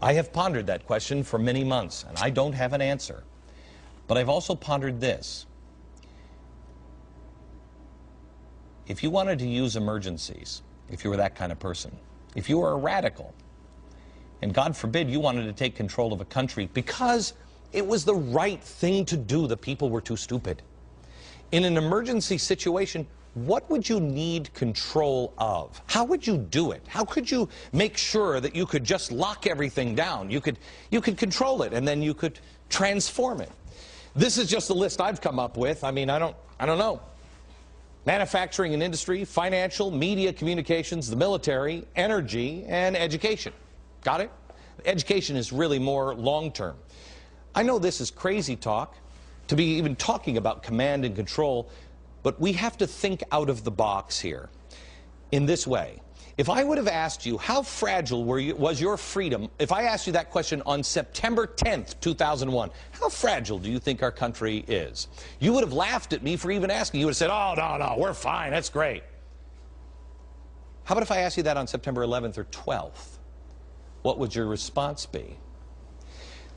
I have pondered that question for many months, and I don't have an answer. But I've also pondered this. If you wanted to use emergencies, if you were that kind of person, if you were a radical, and God forbid you wanted to take control of a country because it was the right thing to do, the people were too stupid. In an emergency situation, what would you need control of? How would you do it? How could you make sure that you could just lock everything down? You could control it, and then you could transform it. This is just a list I've come up with. I mean, I don't know. Manufacturing and industry, financial, media, communications, the military, energy, and education. Got it? Education is really more long-term. I know this is crazy talk to be even talking about command and control, but we have to think out of the box here in this way. If I would have asked you, how fragile was your freedom, if I asked you that question on September 10th, 2001, how fragile do you think our country is? You would have laughed at me for even asking. You would have said, oh, no, we're fine, that's great. How about if I asked you that on September 11th or 12th? What would your response be?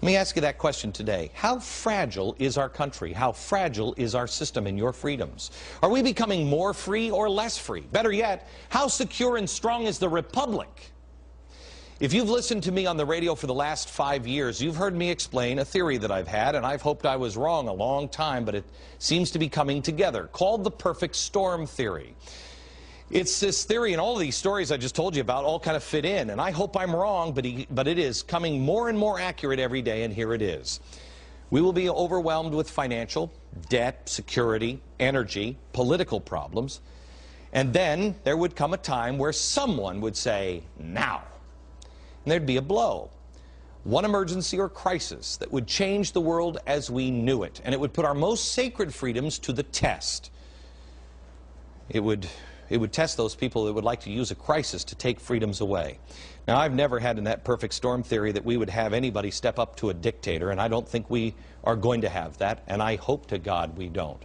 Let me ask you that question today. How fragile is our country? How fragile is our system and your freedoms? Are we becoming more free or less free? Better yet, how secure and strong is the republic? If you've listened to me on the radio for the last 5 years, you've heard me explain a theory that I've had, and I've hoped I was wrong a long time, but it seems to be coming together, called the perfect storm theory. It's this theory, and all of these stories I just told you about all kind of fit in, and I hope I'm wrong, but it is coming more and more accurate every day, and here it is. We will be overwhelmed with financial, debt, security, energy, political problems, and then there would come a time where someone would say, now. And there'd be a blow. One emergency or crisis that would change the world as we knew it, and it would put our most sacred freedoms to the test. It would test those people that would like to use a crisis to take freedoms away. Now, I've never had in that perfect storm theory that we would have anybody step up to a dictator, and I don't think we are going to have that, and I hope to God we don't.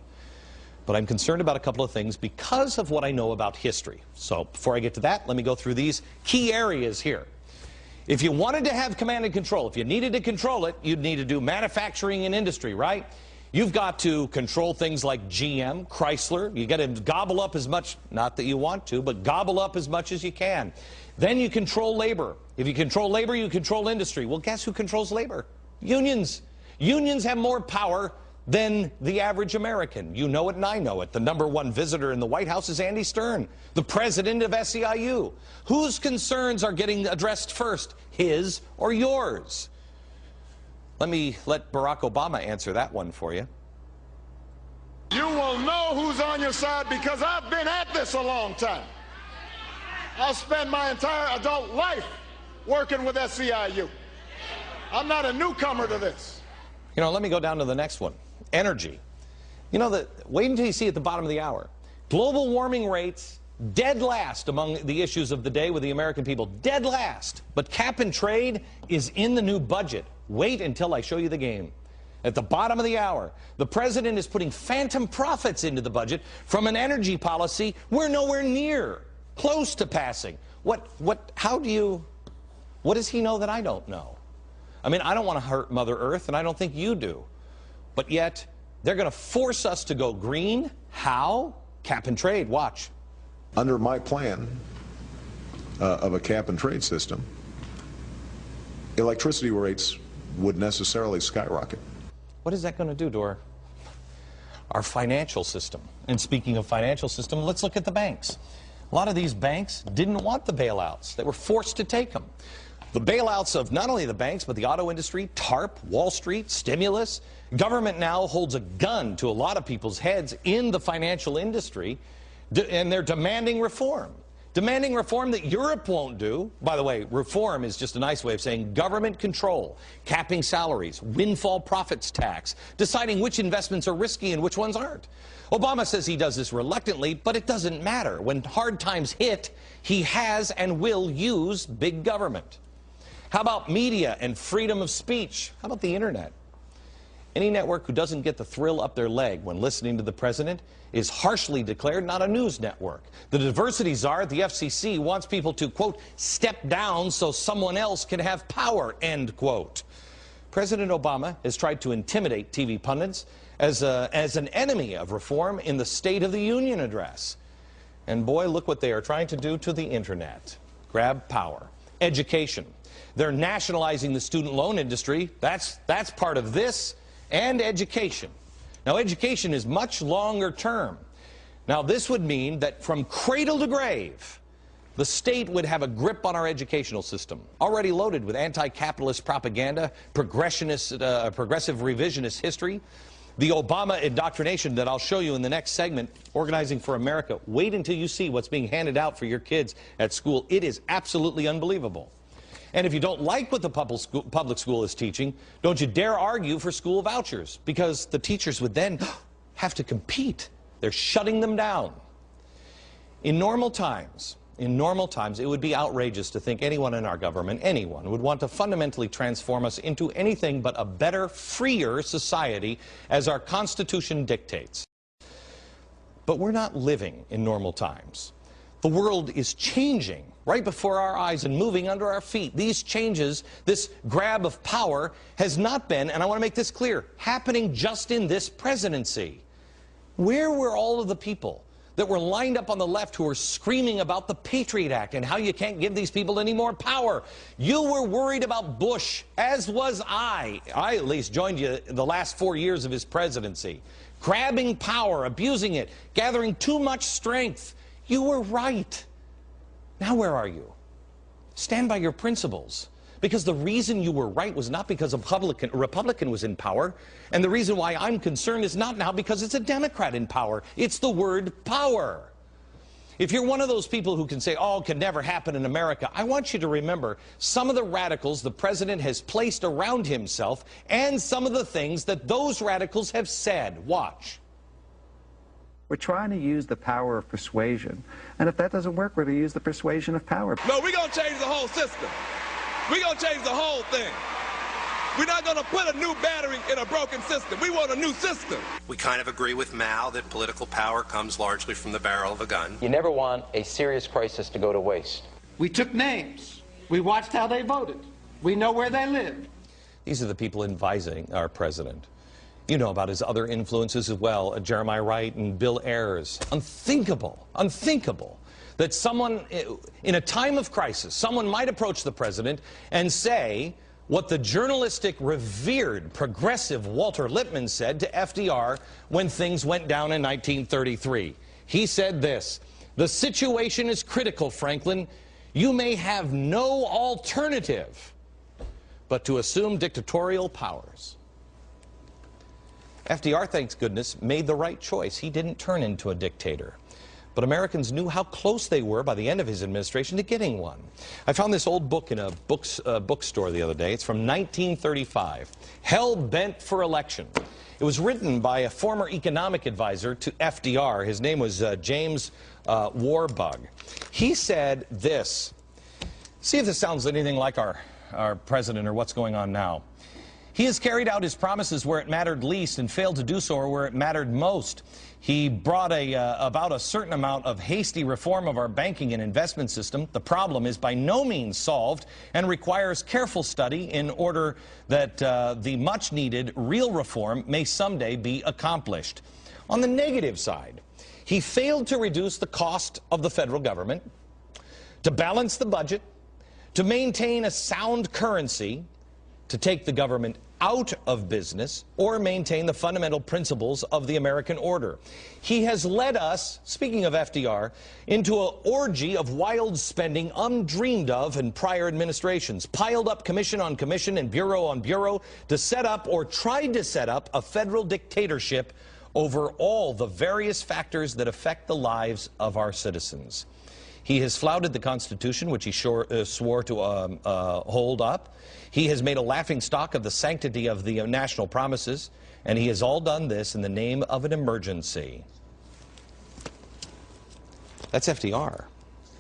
But I'm concerned about a couple of things because of what I know about history. So before I get to that, let me go through these key areas here. If you wanted to have command and control, if you needed to control it, you'd need to do manufacturing and industry, right? You've got to control things like GM, Chrysler. You got to gobble up as much, not that you want to, but gobble up as much as you can. Then you control labor. If you control labor, you control industry. Well, guess who controls labor? Unions. Unions have more power than the average American. You know it and I know it. The #1 visitor in the White House is Andy Stern, the president of SEIU. Whose concerns are getting addressed first, his or yours? Let Barack Obama answer that one for you. You will know who's on your side because I've been at this a long time. I've spent my entire adult life working with SEIU. I'm not a newcomer to this. You know, let me go down to the next one. Energy. You know, wait until you see at the bottom of the hour. Global warming rates, dead last among the issues of the day with the American people. Dead last. But cap and trade is in the new budget. Wait until I show you the game. At the bottom of the hour, the president is putting phantom profits into the budget from an energy policy we're nowhere near, close to passing. What does he know that I don't know? I mean, I don't want to hurt Mother Earth, and I don't think you do. But yet, they're going to force us to go green. How? Cap and trade. Watch. Under my plan of a cap and trade system, electricity rates would necessarily skyrocket. What is that going to do to our financial system? And speaking of financial system, let's look at the banks. A lot of these banks didn't want the bailouts. They were forced to take them. The bailouts of not only the banks, but the auto industry, TARP, Wall Street, stimulus. Government now holds a gun to a lot of people's heads in the financial industry, and they're demanding reform. Demanding reform that Europe won't do. By the way, reform is just a nice way of saying government control, capping salaries, windfall profits tax, deciding which investments are risky and which ones aren't. Obama says he does this reluctantly, but it doesn't matter. When hard times hit, he has and will use big government. How about media and freedom of speech? How about the internet? Any network who doesn't get the thrill up their leg when listening to the president is harshly declared not a news network. The diversity czar at the FCC wants people to, quote, step down so someone else can have power, end quote. President Obama has tried to intimidate TV pundits as an enemy of reform in the State of the Union address. And boy, look what they are trying to do to the internet. Grab power. Education. They're nationalizing the student loan industry. That's part of this, and education. Now, education is much longer term. Now, this would mean that from cradle to grave, the state would have a grip on our educational system, already loaded with anti-capitalist propaganda, progressive revisionist history. The Obama indoctrination that I'll show you in the next segment, Organizing for America. Wait until you see what's being handed out for your kids at school. It is absolutely unbelievable. And if you don't like what the public school is teaching, don't you dare argue for school vouchers, because the teachers would then have to compete. They're shutting them down. In normal times, it would be outrageous to think anyone in our government, anyone, would want to fundamentally transform us into anything but a better, freer society as our Constitution dictates. But we're not living in normal times. The world is changing right before our eyes and moving under our feet. These changes, this grab of power, has not been, and I want to make this clear, happening just in this presidency. Where were all of the people that were lined up on the left who were screaming about the Patriot Act and how you can't give these people any more power? You were worried about Bush, as was I. I at least joined you the last 4 years of his presidency. Grabbing power, abusing it, gathering too much strength. You were right. Now where are you? Stand by your principles. Because the reason you were right was not because a Republican was in power, and the reason why I'm concerned is not now because it's a Democrat in power. It's the word power. If you're one of those people who can say, oh, it can never happen in America, I want you to remember some of the radicals the president has placed around himself and some of the things that those radicals have said. Watch. We're trying to use the power of persuasion, and if that doesn't work, we're going to use the persuasion of power. No, we're going to change the whole system. We're going to change the whole thing. We're not going to put a new battery in a broken system. We want a new system. We kind of agree with Mao that political power comes largely from the barrel of a gun. You never want a serious crisis to go to waste. We took names. We watched how they voted. We know where they lived. These are the people advising our president. You know about his other influences as well, Jeremiah Wright and Bill Ayers. Unthinkable, unthinkable that someone, in a time of crisis, someone might approach the president and say what the journalistic, revered, progressive Walter Lippmann said to FDR when things went down in 1933. He said this: "The situation is critical, Franklin. You may have no alternative but to assume dictatorial powers." FDR, thanks goodness, made the right choice. He didn't turn into a dictator. But Americans knew how close they were by the end of his administration to getting one. I found this old book in a bookstore the other day. It's from 1935, Hell Bent for Election. It was written by a former economic advisor to FDR. His name was James Warbug. He said this. See if this sounds anything like our president or what's going on now. "He has carried out his promises where it mattered least and failed to do so where it mattered most. He brought about a certain amount of hasty reform of our banking and investment system. The problem is by no means solved and requires careful study in order that the much-needed real reform may someday be accomplished." On the negative side, he failed to reduce the cost of the federal government, to balance the budget, to maintain a sound currency, to take the government out of business, or maintain the fundamental principles of the American order. He has led us, speaking of FDR, into an orgy of wild spending undreamed of in prior administrations, piled up commission on commission and bureau on bureau to set up or tried to set up a federal dictatorship over all the various factors that affect the lives of our citizens. He has flouted the Constitution, which he swore to hold up. He has made a laughingstock of the sanctity of the national promises, and he has all done this in the name of an emergency. That's FDR.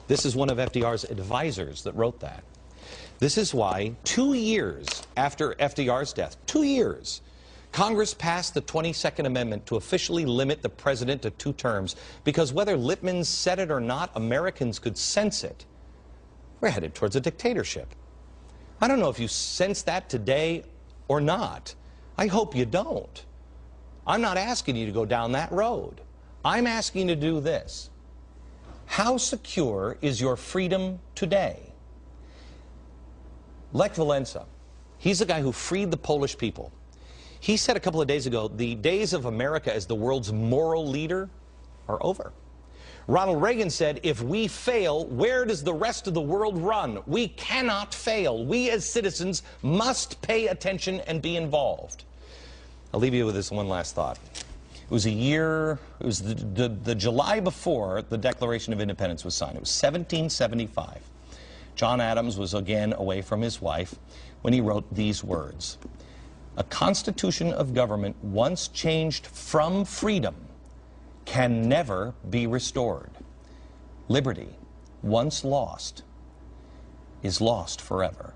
This is one of FDR's advisors that wrote that. This is why 2 years after FDR's death, 2 years, Congress passed the 22nd Amendment to officially limit the president to 2 terms because whether Lippmann said it or not, Americans could sense it. We're headed towards a dictatorship. I don't know if you sense that today or not. I hope you don't. I'm not asking you to go down that road. I'm asking you to do this. How secure is your freedom today? Lech Walesa, he's the guy who freed the Polish people. He said a couple of days ago, the days of America as the world's moral leader are over. Ronald Reagan said, if we fail, where does the rest of the world run? We cannot fail. We as citizens must pay attention and be involved. I'll leave you with this one last thought. It was the July before the Declaration of Independence was signed. It was 1775. John Adams was again away from his wife when he wrote these words. A constitution of government once changed from freedom can never be restored. Liberty, once lost, is lost forever.